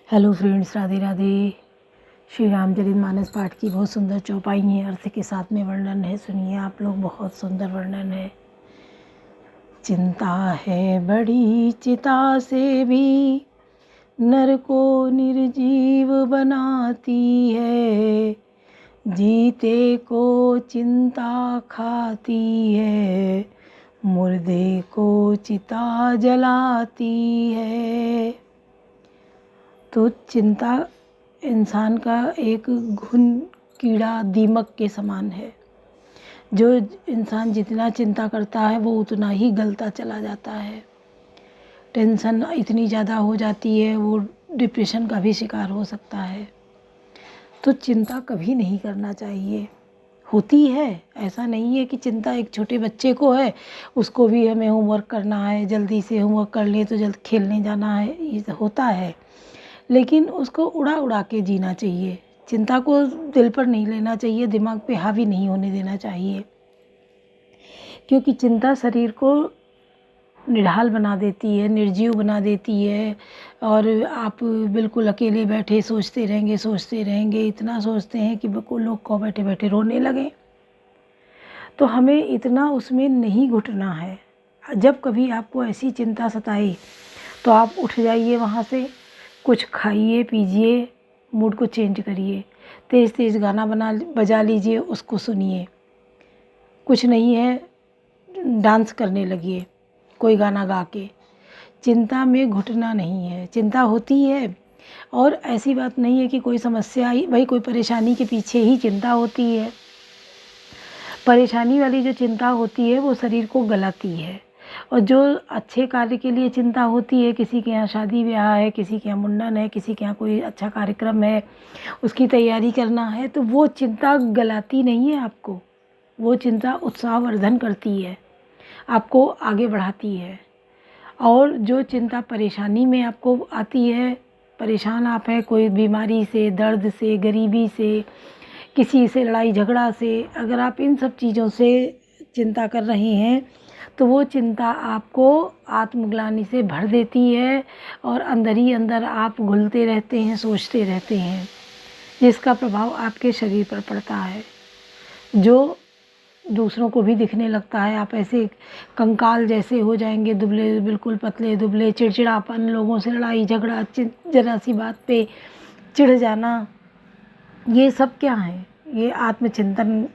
Hello friends, Radhe Radhe. Shri Ramcharitmanas पाठ की बहुत सुंदर चौपाई है, अर्थ के साथ में वर्णन है। सुनिए आप लोग, बहुत सुंदर वर्णन है। चिंता है बड़ी चिता से भी, नर को निर्जीव बनाती है। जीते को चिंता खाती है, मुर्दे को चिता जलाती है। तो चिंता इंसान का एक घुन कीड़ा दीमक के समान है। जो इंसान जितना चिंता करता है वो उतना ही गलता चला जाता है। टेंशन इतनी ज़्यादा हो जाती है, वो डिप्रेशन का भी शिकार हो सकता है। तो चिंता कभी नहीं करना चाहिए। होती है, ऐसा नहीं है कि चिंता एक छोटे बच्चे को है, उसको भी हमें होमवर्क करना है, जल्दी से होमवर्क कर ले तो जल्द खेलने जाना है, ये होता है। लेकिन उसको उड़ा उड़ा के जीना चाहिए। चिंता को दिल पर नहीं लेना चाहिए, दिमाग पे हावी नहीं होने देना चाहिए, क्योंकि चिंता शरीर को निढाल बना देती है, निर्जीव बना देती है। और आप बिल्कुल अकेले बैठे सोचते रहेंगे, इतना सोचते हैं कि बिल्कुल लोग को बैठे बैठे रोने लगे। तो हमें इतना उसमें नहीं घुटना है। जब कभी आपको ऐसी चिंता सताए तो आप उठ जाइए वहाँ से, कुछ खाइए पीजिए, मूड को चेंज करिए, तेज़ तेज़ गाना बजा लीजिए, उसको सुनिए। कुछ नहीं है, डांस करने लगिए कोई गाना गा के। चिंता में घुटना नहीं है। चिंता होती है, और ऐसी बात नहीं है कि कोई समस्या आई, भाई कोई परेशानी के पीछे ही चिंता होती है। परेशानी वाली जो चिंता होती है वो शरीर को गलाती है। और जो अच्छे कार्य के लिए चिंता होती है, किसी के यहाँ शादी ब्याह है, किसी के यहाँ मुंडन है, किसी के यहाँ कोई अच्छा कार्यक्रम है, उसकी तैयारी करना है, तो वो चिंता गलाती नहीं है आपको। वो चिंता उत्साहवर्धन करती है, आपको आगे बढ़ाती है। और जो चिंता परेशानी में आपको आती है, परेशान आप हैं कोई बीमारी से, दर्द से, गरीबी से, किसी से लड़ाई झगड़ा से, अगर आप इन सब चीज़ों से चिंता कर रहे हैं तो वो चिंता आपको आत्मग्लानि से भर देती है, और अंदर ही अंदर आप घुलते रहते हैं, सोचते रहते हैं, जिसका प्रभाव आपके शरीर पर पड़ता है, जो दूसरों को भी दिखने लगता है। आप ऐसे कंकाल जैसे हो जाएंगे, दुबले, बिल्कुल पतले दुबले, चिड़चिड़ापन, लोगों से लड़ाई झगड़ा, जरा सी बात पे चिढ़ जाना, ये सब क्या है? ये आत्मचिंतन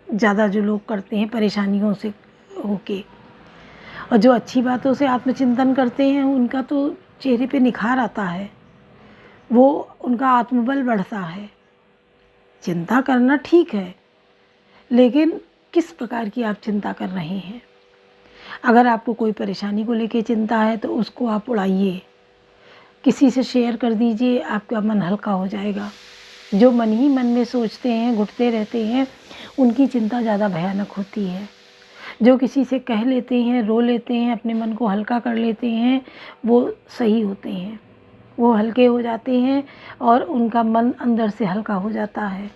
ज़्यादा जो लोग करते हैं परेशानियों से होके, और जो अच्छी बातों से आत्मचिंतन करते हैं उनका तो चेहरे पे निखार आता है, वो उनका आत्मबल बढ़ता है। चिंता करना ठीक है, लेकिन किस प्रकार की आप चिंता कर रहे हैं? अगर आपको कोई परेशानी को लेके चिंता है तो उसको आप उड़ाइए, किसी से शेयर कर दीजिए, आपका मन हल्का हो जाएगा। जो मन ही मन में सोचते हैं, घुटते रहते हैं, उनकी चिंता ज़्यादा भयानक होती है। जो किसी से कह लेते हैं, रो लेते हैं, अपने मन को हल्का कर लेते हैं, वो सही होते हैं, वो हल्के हो जाते हैं और उनका मन अंदर से हल्का हो जाता है।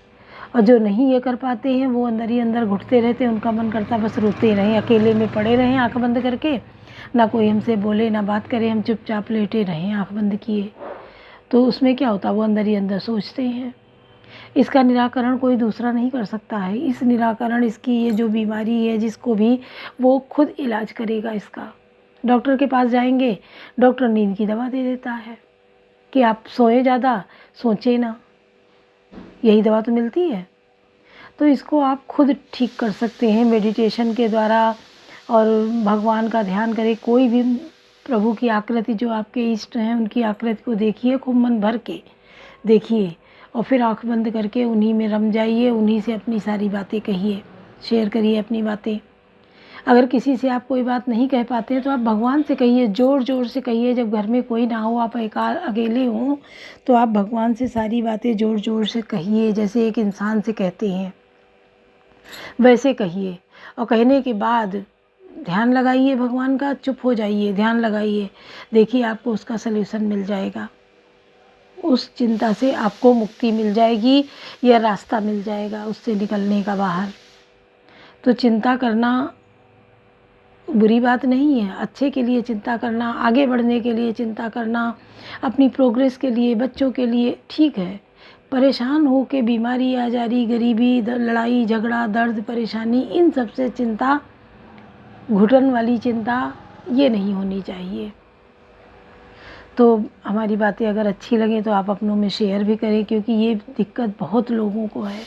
और जो नहीं ये कर पाते हैं वो अंदर ही अंदर घुटते रहते हैं, उनका मन करता बस रोते रहें, अकेले में पड़े रहें आँख बंद करके, ना कोई हमसे बोले ना बात करे, हम चुपचाप लेटे रहें आँख बंद किए। तो उसमें क्या होता, वो अंदर ही अंदर सोचते हैं। इसका निराकरण कोई दूसरा नहीं कर सकता है। इस निराकरण, इसकी ये जो बीमारी है जिसको भी, वो खुद इलाज करेगा इसका। डॉक्टर के पास जाएंगे, डॉक्टर नींद की दवा दे देता है कि आप सोए ज़्यादा, सोचें ना, यही दवा तो मिलती है। तो इसको आप खुद ठीक कर सकते हैं मेडिटेशन के द्वारा, और भगवान का ध्यान करें। कोई भी प्रभु की आकृति, जो आपके इष्ट हैं उनकी आकृति को देखिए, खूब मन भर के देखिए, और फिर आँख बंद करके उन्हीं में रम जाइए, उन्हीं से अपनी सारी बातें कहिए, शेयर करिए अपनी बातें। अगर किसी से आप कोई बात नहीं कह पाते हैं तो आप भगवान से कहिए, ज़ोर ज़ोर से कहिए। जब घर में कोई ना हो, आप अकेले हों, तो आप भगवान से सारी बातें ज़ोर ज़ोर से कहिए, जैसे एक इंसान से कहते हैं वैसे कहिए। और कहने के बाद ध्यान लगाइए भगवान का, चुप हो जाइए, ध्यान लगाइए, देखिए आपको उसका सल्यूशन मिल जाएगा। उस चिंता से आपको मुक्ति मिल जाएगी, या रास्ता मिल जाएगा उससे निकलने का बाहर। तो चिंता करना बुरी बात नहीं है। अच्छे के लिए चिंता करना, आगे बढ़ने के लिए चिंता करना, अपनी प्रोग्रेस के लिए, बच्चों के लिए ठीक है। परेशान हो के बीमारी आ जा रही, गरीबी, लड़ाई झगड़ा, दर्द परेशानी, इन सब से चिंता, घुटन वाली चिंता ये नहीं होनी चाहिए। तो हमारी बातें अगर अच्छी लगें तो आप अपनों में शेयर भी करें, क्योंकि ये दिक्कत बहुत लोगों को है।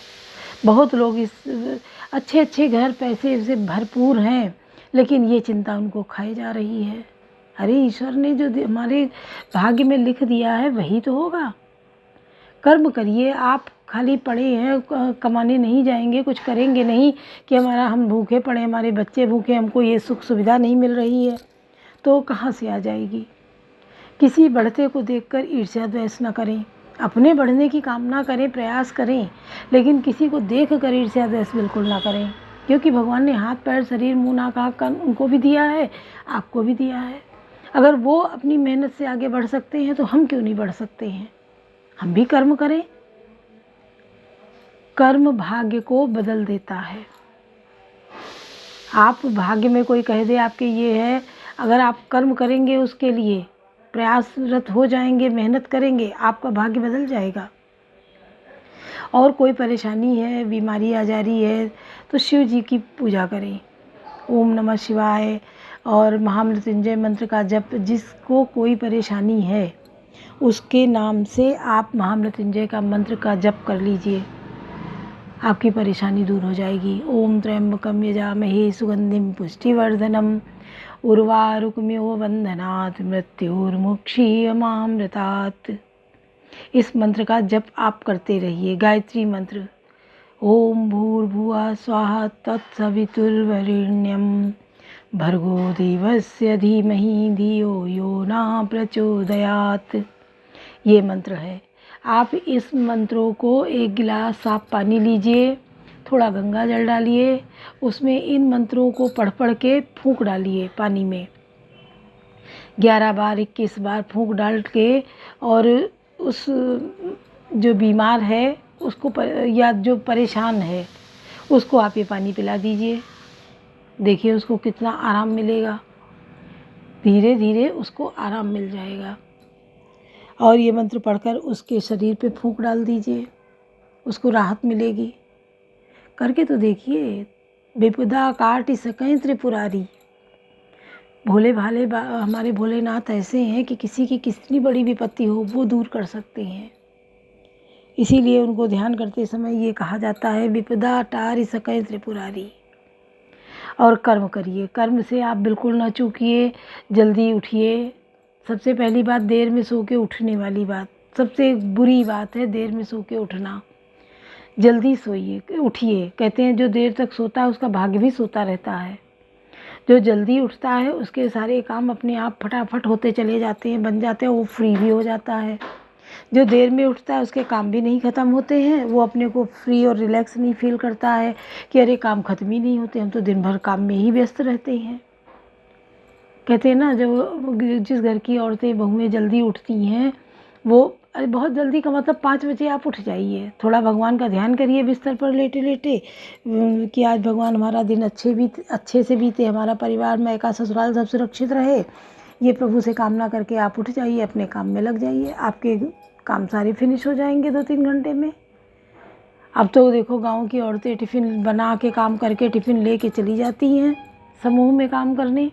बहुत लोग इस अच्छे अच्छे घर पैसे से भरपूर हैं, लेकिन ये चिंता उनको खाई जा रही है। अरे ईश्वर ने जो हमारे भाग्य में लिख दिया है वही तो होगा। कर्म करिए। आप खाली पड़े हैं, कमाने नहीं जाएंगे, कुछ करेंगे नहीं कि हम भूखे पड़े, हमारे बच्चे भूखे, हमको ये सुख सुविधा नहीं मिल रही है, तो कहाँ से आ जाएगी। किसी बढ़ते को देखकर ईर्ष्या द्वेष न करें, अपने बढ़ने की कामना करें, प्रयास करें, लेकिन किसी को देख कर ईर्ष्या द्वेष बिल्कुल ना करें, क्योंकि भगवान ने हाथ पैर शरीर मुंह नाक आँख कान उनको भी दिया है, आपको भी दिया है। अगर वो अपनी मेहनत से आगे बढ़ सकते हैं तो हम क्यों नहीं बढ़ सकते हैं। हम भी कर्म करें। कर्म भाग्य को बदल देता है। आप भाग्य में कोई कह दे आपके ये है, अगर आप कर्म करेंगे, उसके लिए प्रयासरत हो जाएंगे, मेहनत करेंगे, आपका भाग्य बदल जाएगा। और कोई परेशानी है, बीमारी आ जा रही है, तो शिव जी की पूजा करें। ओम नमः शिवाय और महामृत्युंजय मंत्र का जप, जिसको कोई परेशानी है उसके नाम से आप महामृत्युंजय का मंत्र का जप कर लीजिए, आपकी परेशानी दूर हो जाएगी। ओम त्र्यंबकम यजामहे सुगंधिम पुष्टिवर्धनम उर्वारुकमिव बंधनात् मृत्युर्मुक्षीयमामृतात्। इस मंत्र का जप आप करते रहिए। गायत्री मंत्र, ओम भूर्भुवः स्वाहा तत्सवितुर्वरेण्यं भर्गो देवस्य धीमहि धियो यो न प्रचोदयात्। ये मंत्र है। आप इस मंत्रों को एक गिलास साफ पानी लीजिए, थोड़ा गंगा जल डालिए, उसमें इन मंत्रों को पढ़ पढ़ के फूंक डालिए पानी में। 11 बार 21 बार फूंक डाल के, और उस जो बीमार है उसको या जो परेशान है उसको आप ये पानी पिला दीजिए। देखिए उसको कितना आराम मिलेगा। धीरे धीरे उसको आराम मिल जाएगा। और ये मंत्र पढ़कर उसके शरीर पे फूंक डाल दीजिए, उसको राहत मिलेगी। करके तो देखिए। विपदा काट सकें त्रिपुरारी। भोले भाले हमारे भोलेनाथ ऐसे हैं कि किसी की कितनी बड़ी विपत्ति हो वो दूर कर सकते हैं। इसीलिए उनको ध्यान करते समय ये कहा जाता है, विपदा टार सकें त्रिपुरारी। और कर्म करिए। कर्म से आप बिल्कुल ना चूकिए, जल्दी उठिए। सबसे पहली बात, देर में सो के उठने वाली बात सबसे बुरी बात है, देर में सो के उठना। जल्दी सोइए, उठिए। कहते हैं जो देर तक सोता है उसका भाग्य भी सोता रहता है। जो जल्दी उठता है उसके सारे काम अपने आप फटाफट होते चले जाते हैं, बन जाते हैं, वो फ्री भी हो जाता है। जो देर में उठता है उसके काम भी नहीं ख़त्म होते हैं, वो अपने को फ्री और रिलैक्स नहीं फील करता है कि अरे काम ख़त्म ही नहीं होते, हम तो दिन भर काम में ही व्यस्त रहते हैं। कहते हैं ना, जो जिस घर की औरतें बहुएं जल्दी उठती हैं वो, अरे बहुत जल्दी का मतलब 5 बजे आप उठ जाइए, थोड़ा भगवान का ध्यान करिए बिस्तर पर लेटे लेटे कि आज भगवान हमारा दिन अच्छे से बीते, हमारा परिवार में का ससुराल सब सुरक्षित रहे। ये प्रभु से कामना करके आप उठ जाइए, अपने काम में लग जाइए, आपके काम सारे फिनिश हो जाएंगे 2-3 घंटे में। अब तो देखो गाँव की औरतें टिफ़िन बना के काम करके टिफ़िन ले के चली जाती हैं समूह में काम करने।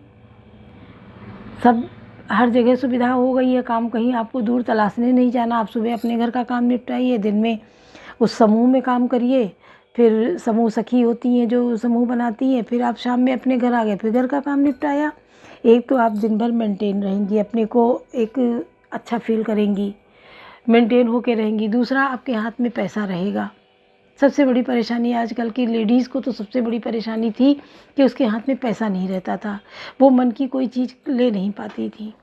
सब हर जगह सुविधा हो गई है, काम कहीं आपको दूर तलाशने नहीं जाना। आप सुबह अपने घर का काम निपटाइए, दिन में उस समूह में काम करिए, फिर समूह सखी होती हैं जो समूह बनाती हैं, फिर आप शाम में अपने घर आ गए, फिर घर का काम निपटाया। एक तो आप दिन भर मेंटेन रहेंगी, अपने को एक अच्छा फील करेंगी, मेंटेन होके रहेंगी। दूसरा, आपके हाथ में पैसा रहेगा। सबसे बड़ी परेशानी आजकल की लेडीज़ को तो सबसे बड़ी परेशानी थी कि उसके हाथ में पैसा नहीं रहता था, वो मन की कोई चीज़ ले नहीं पाती थी,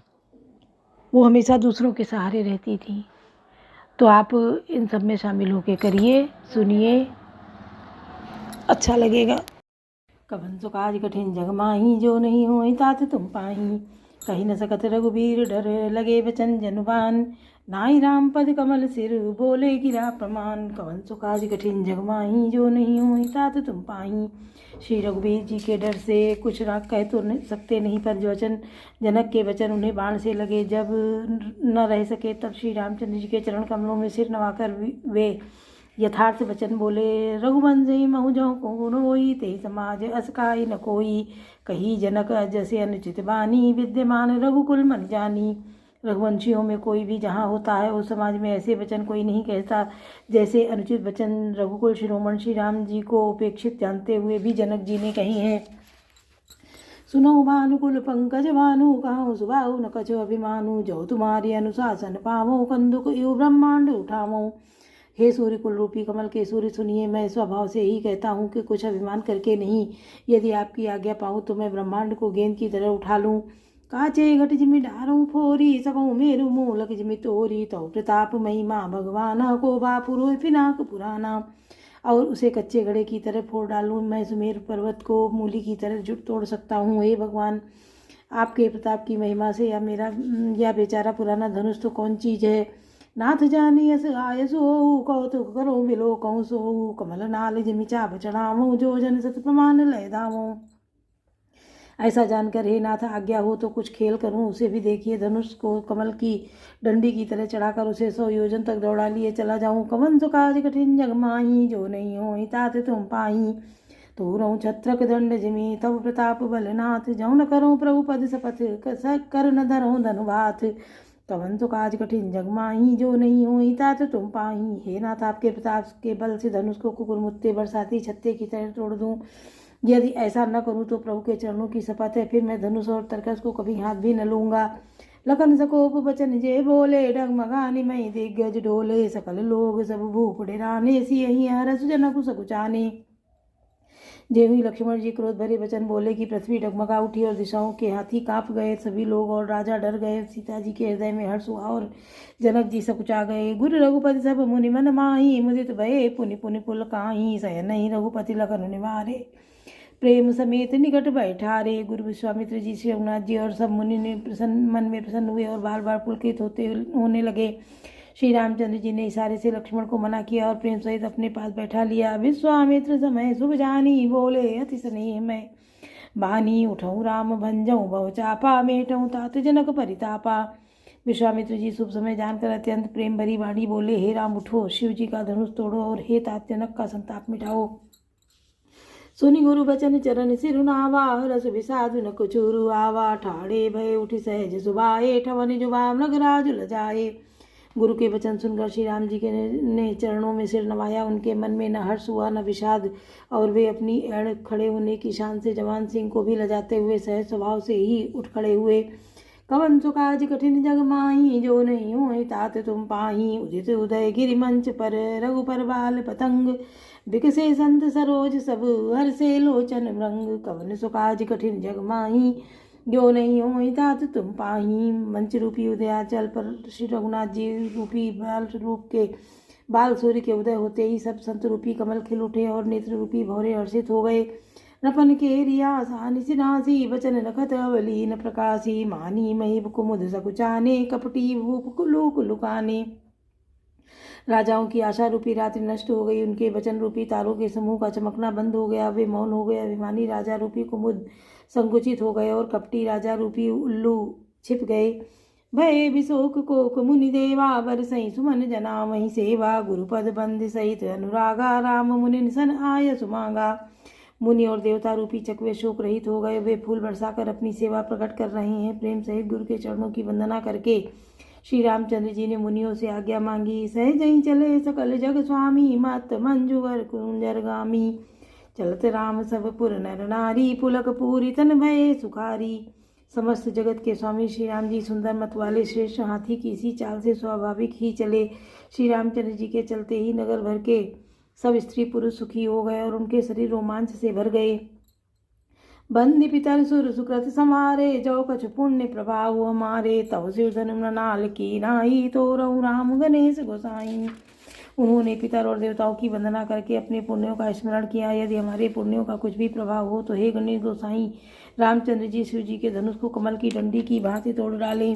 वो हमेशा दूसरों के सहारे रहती थी। तो आप इन सब में शामिल होके करिए, सुनिए, अच्छा लगेगा। कबन सो काज कठिन जग माही, जो नहीं होई तात तुम पाही। कही न सकत रघुबीर डर, लगे बचन जनुबान। नाई राम पद कमल सिर बोले गिरा प्रमाण, कवन सो काज कठिन जग माही, जो नहीं होई तात तुम पाही। श्री रघुवीर जी के डर से कुछ कह तो सकते नहीं, पर जो वचन जनक के वचन उन्हें बाण से लगे, जब न रह सके तब श्री रामचंद्र जी के चरण कमलों में सिर नवाकर वे यथार्थ वचन बोले। रघुवंशी महु जो को रोई, ते समाज अस काई न कोई, कही जनक जैसे अनुचित बानी, विद्यमान रघुकुल मन जानी। रघुवंशियों में कोई भी जहाँ होता है उस समाज में ऐसे वचन कोई नहीं कहता जैसे अनुचित वचन रघुकुल शिरोमणि श्री राम जी को उपेक्षित जानते हुए भी जनक जी ने कही हैं। सुनो भानुकुल पंकज भानु, कहो सुबाहु न कछो अभिमानु, जो तुम्हारी अनुशासन पावो, कंदुक यु ब्रह्मांड उठावो। हे सूर्यकुल रूपी कमल के सूर्य, सुनिए, मैं स्वभाव से ही कहता हूँ कि कुछ अभिमान करके नहीं। यदि आपकी आज्ञा पाऊँ तो मैं ब्रह्मांड को गेंद की तरह उठा लूँ। काचे घट जिमि डारूं फोरी, सकूं मेरु मूलक जिमि तोरी, तो प्रताप महिमा भगवाना, को बापुरो पिनाक पुराना। और उसे कच्चे घड़े की तरह फोड़ डालूं, मैं सुमेर पर्वत को मूली की तरह जुट तोड़ सकता हूँ। हे भगवान, आपके प्रताप की महिमा से या बेचारा पुराना धनुष तो कौन चीज है। नाथ जानी यस आय सोऊ, कौतुक करो बिलो कहूँ सोऊ, कमल नाल जिमि चाप चढ़ावो, जो जन सत प्रमाण लय दावो। ऐसा जानकर हे नाथ आज्ञा हो तो कुछ खेल करूं। उसे भी देखिए, धनुष को कमल की डंडी की तरह चढ़ाकर उसे 100 योजन तक दौड़ा लिए चला जाऊं। कवन सो काज कठिन जग माही, जो नहीं हो तात तुम पाही। तो रहूं छत्रक दंड जिमि, तब प्रताप बलनाथ, जौ न करो प्रभु पद शपथ, कर न धरो धनुभाथ। कवन सो काज कठिन जग माही, जो नहीं हो तात तुम पाही। हे नाथ, आपके प्रताप के बल से धनुष को कुकुरमुत्ते बरसाती छत्ते की तरह तोड़ दूं। यदि ऐसा न करूं तो प्रभु के चरणों की शपथ है, फिर मैं धनुष और तरकस को कभी हाथ भी न लूंगा। लखन सकोप बचन जे बोले, डगमगानी मई दिग्गज डोले, सकल लोग सब भूप डेराने, सियहि हरस जनक सकुचाने। देवी लक्ष्मण जी क्रोध भरे वचन बोले कि पृथ्वी डगमगा उठी और दिशाओं के हाथी कांप गए। सभी लोग और राजा डर गए। सीता जी के हृदय में हर्ष हुआ और जनक जी सकुचा गए। गुरु रघुपति सब मुनि मन माही, मुदित भये पुनि पुनि पुल काही, सह नहीं रघुपति लखन निवारे, प्रेम समेत निकट बैठारे। गुरु विश्वामित्र जी, श्री रघुनाथ जी और सब मुनि ने मन में प्रसन्न हुए और बार बार पुलकित होने लगे। श्री रामचंद्र जी ने इशारे से लक्ष्मण को मना किया और प्रेम सहित अपने पास बैठा लिया। विश्वामित्र समय शुभ जानी, बोले अति स्नेह में बानी, उठऊँ राम भंजऊँ बहु चापा, मेटऊँ तात जनक परितापा। विश्वामित्र जी शुभ समय जानकर अत्यंत प्रेम भरी वाणी बोले, हे राम उठो, शिव जी का धनुष तोड़ो और हे तात जनक का संताप मिटाओ। सुनि गुरु बचन चरण सिरुनावा, रस विषादु न कुचुरु आवा, ठाड़े भय उठि सहज सुबाए, ठवन जुबा मृगराज लजाए। गुरु के वचन सुनकर श्री राम जी के ने चरणों में सिर नवाया। उनके मन में न हर्ष हुआ न विषाद, और वे अपनी एड़ खड़े होने की शान से जवान सिंह को भी लजाते हुए सहज स्वभाव से ही उठ खड़े हुए। कवन सो काज कठिन जग माही, जो नहीं होए तात तुम पाही। उदित उदय गिरि मंच पर, रघुपर बाल पतंग, बिकसे संत सरोज सब, हर से लोचन मृंग। कवन सो काज कठिन जग माही, जो नहीं होए तात तुम पाही। मंच रूपी उदयाचल पर श्री रघुनाथ जी रूपी बाल सूर्य के उदय होते ही सब संत रूपी कमल खिल उठे और नेत्र रूपी भौरे हर्षित हो गए। नपन के रियासा निशिनासी, वचन रखत अवलीन प्रकाशी, मानी मही कुमुद सकुचाने, कपटी भूप कुलु कुलुकाने। राजाओं की आशा रूपी रात्रि नष्ट हो गई। उनके वचन रूपी तारों के समूह का चमकना बंद हो गया। वे मौन हो गए। अभिमानी राजा रूपी कुमुद संकुचित हो गए और कपटी राजा रूपी उल्लू छिप गए। भय विशोक कोक मुनि देवा, बरसई सुमन जना वही सेवा, गुरुपद बंद सहित अनुरागा, राम मुनि निसन आय सुमांगा। मुनि और देवता रूपी चकवे शोक रहित हो गए। वे फूल बरसाकर अपनी सेवा प्रकट कर रहे हैं। प्रेम सहित गुरु के चरणों की वंदना करके श्री रामचंद्र जी ने मुनियों से आज्ञा मांगी। सहज ही चले सकल जग स्वामी, मत मंजुवर कुंजरगामी। चलत राम सब पुर नर नारी, पुलक पूरी तन भये सुखारी। समस्त जगत के स्वामी श्री राम जी सुंदर मत वाले श्रेष्ठ हाथी की इसी चाल से स्वाभाविक ही चले। श्री रामचंद्र जी के चलते ही नगर भर के सब स्त्री पुरुष सुखी हो गए और उनके शरीर रोमांच से भर गए। बंदी पितर सुर सुकृत समारे, जो कछ पुण्य प्रभाव हमारे, तव शिव धनु नाल की नाई, तो रहु राम गणेश गोसाई। उन्होंने पितर और देवताओं की वंदना करके अपने पुण्यों का स्मरण किया। यदि हमारे पुण्यों का कुछ भी प्रभाव हो तो हे गणेश गोसाई, रामचंद्र जी शिव जी के धनुष को कमल की डंडी की भांति तोड़ डालें।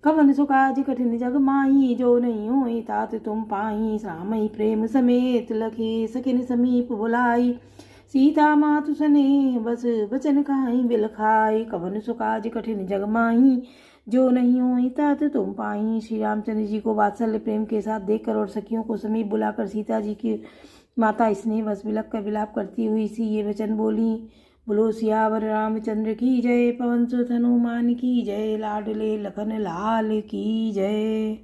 कवन सो काज कठिन जग माही, जो नहीं होई तात तुम पाई। श्यामई प्रेम समेत लखे, सकिन समीप बुलाई। सीता मातु स्नेह बस बचन काई बिलखाई। कवन सो काज कठिन जग माही, जो नहीं होई तात तुम पाई। श्री रामचंद्र जी को वात्सल्य प्रेम के साथ देखकर और सखियों को समीप बुलाकर सीता जी की माता स्नेह बस बिलख कर विलाप करती हुई सी ये वचन बोली। बोलो सियावर रामचंद्र की जय, पवन सुत हनुमान की जय, लाडले लखन लाल की जय।